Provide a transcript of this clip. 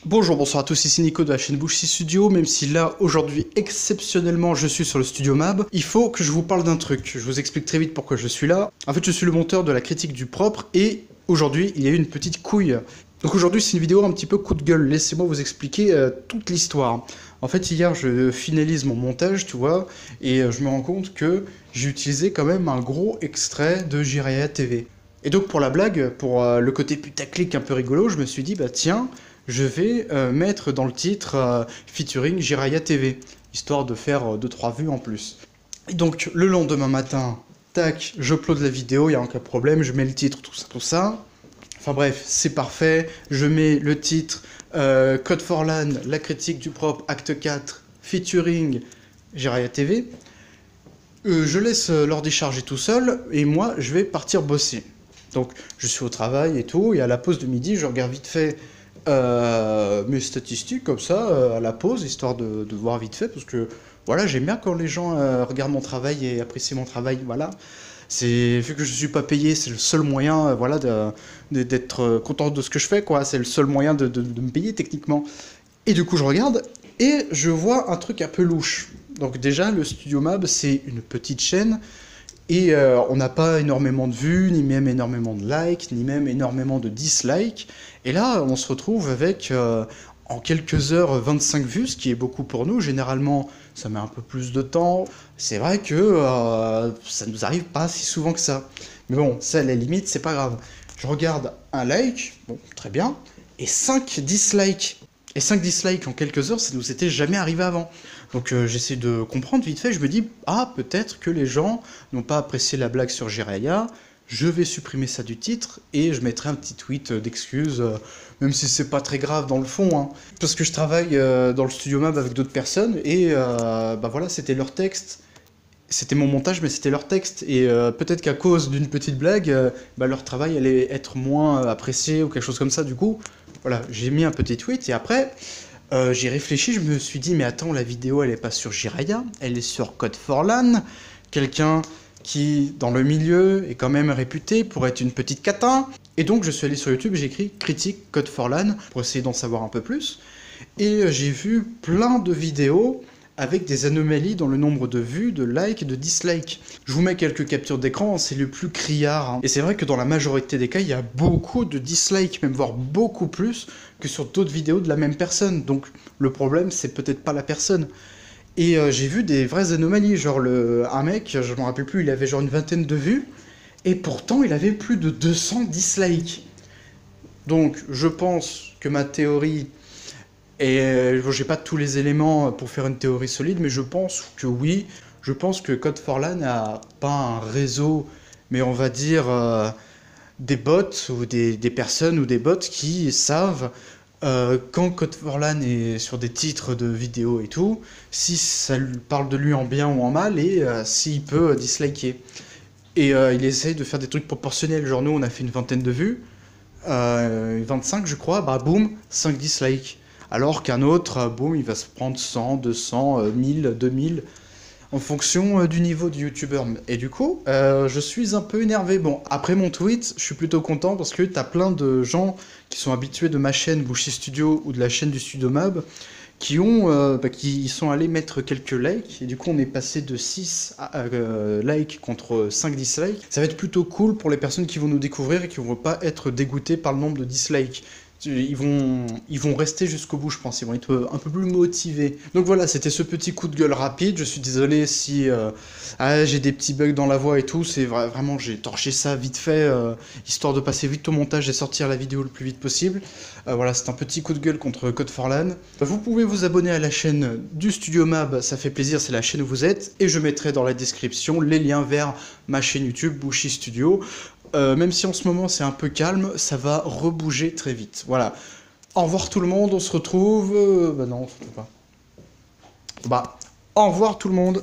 Bonjour, bonsoir à tous, ici Nico de la chaîne Bushy Studio, même si là, aujourd'hui, exceptionnellement, je suis sur le Studio Mab, il faut que je vous parle d'un truc. Je vous explique très vite pourquoi je suis là. En fait, je suis le monteur de la critique du propre, et aujourd'hui, il y a eu une petite couille. Donc aujourd'hui, c'est une vidéo un petit peu coup de gueule, laissez-moi vous expliquer toute l'histoire. En fait, hier, je finalise mon montage, tu vois, et je me rends compte que j'ai utilisé quand même un gros extrait de Jiraya TV. Et donc, pour la blague, pour le côté putaclic un peu rigolo, je me suis dit, bah tiens, je vais mettre dans le titre featuring Jiraya TV, histoire de faire 2-3 vues en plus. Et donc le lendemain matin, tac, j'upload la vidéo, il n'y a aucun problème, je mets le titre, tout ça, tout ça. Enfin bref, c'est parfait, je mets le titre Code for LAN, la critique du propre, acte 4, featuring Jiraya TV. Je laisse l'ordi charger tout seul, et moi je vais partir bosser. Donc je suis au travail et tout, et à la pause de midi, je regarde vite fait mes statistiques comme ça à la pause, histoire de voir vite fait, parce que voilà, j'aime bien quand les gens regardent mon travail et apprécient mon travail, voilà. C'est vu que je suis pas payé, c'est le seul moyen, voilà, d'être content de ce que je fais, quoi. C'est le seul moyen de me payer techniquement. Et du coup, je regarde et je vois un truc un peu louche. Donc déjà, le Studio Mab, c'est une petite chaîne. Et on n'a pas énormément de vues, ni même énormément de likes, ni même énormément de dislikes. Et là, on se retrouve avec, en quelques heures, 25 vues, ce qui est beaucoup pour nous. Généralement, ça met un peu plus de temps. C'est vrai que ça nous arrive pas si souvent que ça. Mais bon, ça, à la limite, c'est pas grave. Je regarde un like, bon, très bien, et 5 dislikes. Et 5 dislikes en quelques heures, ça nous était jamais arrivé avant. Donc j'essaie de comprendre vite fait, je me dis, ah, peut-être que les gens n'ont pas apprécié la blague sur Jiraya, je vais supprimer ça du titre, et je mettrai un petit tweet d'excuses, même si c'est pas très grave dans le fond, hein. Parce que je travaille dans le Studio Mab avec d'autres personnes, et bah voilà, c'était leur texte. C'était mon montage, mais c'était leur texte, et peut-être qu'à cause d'une petite blague, bah, leur travail allait être moins apprécié, ou quelque chose comme ça, du coup. Voilà, j'ai mis un petit tweet, et après, j'ai réfléchi, je me suis dit, mais attends, la vidéo, elle est pas sur Jiraya, elle est sur Code for LAN, quelqu'un qui, dans le milieu, est quand même réputé pour être une petite catin. Et donc, je suis allé sur YouTube, j'ai écrit « Critique Code for LAN » pour essayer d'en savoir un peu plus. Et j'ai vu plein de vidéos avec des anomalies dans le nombre de vues, de likes et de dislikes. Je vous mets quelques captures d'écran, c'est le plus criard, hein. Et c'est vrai que dans la majorité des cas, il y a beaucoup de dislikes, même voire beaucoup plus que sur d'autres vidéos de la même personne. Donc le problème, c'est peut-être pas la personne. Et j'ai vu des vraies anomalies, genre un mec, je me rappelle plus, il avait genre une vingtaine de vues, et pourtant il avait plus de 200 dislikes. Donc je pense que ma théorie... Et j'ai pas tous les éléments pour faire une théorie solide, mais je pense que oui. Je pense que Code for LAN n'a pas un réseau, mais on va dire des bots ou des personnes ou des bots qui savent quand Code for LAN est sur des titres de vidéos et tout, si ça lui parle de lui en bien ou en mal et s'il peut disliker. Et il essaye de faire des trucs proportionnels. Genre nous on a fait une vingtaine de vues, 25 je crois, bah boum, 5 dislikes. Alors qu'un autre, boum, il va se prendre 100, 200, 1000, 2000, en fonction du niveau du youtubeur. Et du coup, je suis un peu énervé. Bon, après mon tweet, je suis plutôt content parce que t'as plein de gens qui sont habitués de ma chaîne Bushy Studio ou de la chaîne du Studio Mab qui sont allés mettre quelques likes. Et du coup, on est passé de 6 likes contre 5 dislikes. Ça va être plutôt cool pour les personnes qui vont nous découvrir et qui ne vont pas être dégoûtées par le nombre de dislikes. Ils vont rester jusqu'au bout, je pense. Ils vont être un peu plus motivés. Donc voilà, c'était ce petit coup de gueule rapide. Je suis désolé si j'ai des petits bugs dans la voix et tout. C'est vraiment, j'ai torché ça vite fait, histoire de passer vite au montage et sortir la vidéo le plus vite possible. Voilà, c'est un petit coup de gueule contre Code for LAN. Vous pouvez vous abonner à la chaîne du Studio Mab, ça fait plaisir, c'est la chaîne où vous êtes. Et je mettrai dans la description les liens vers ma chaîne YouTube, Bushy Studio. Même si en ce moment c'est un peu calme, ça va rebouger très vite. Voilà. Au revoir tout le monde, on se retrouve... bah non, on se retrouve pas. Bah, au revoir tout le monde.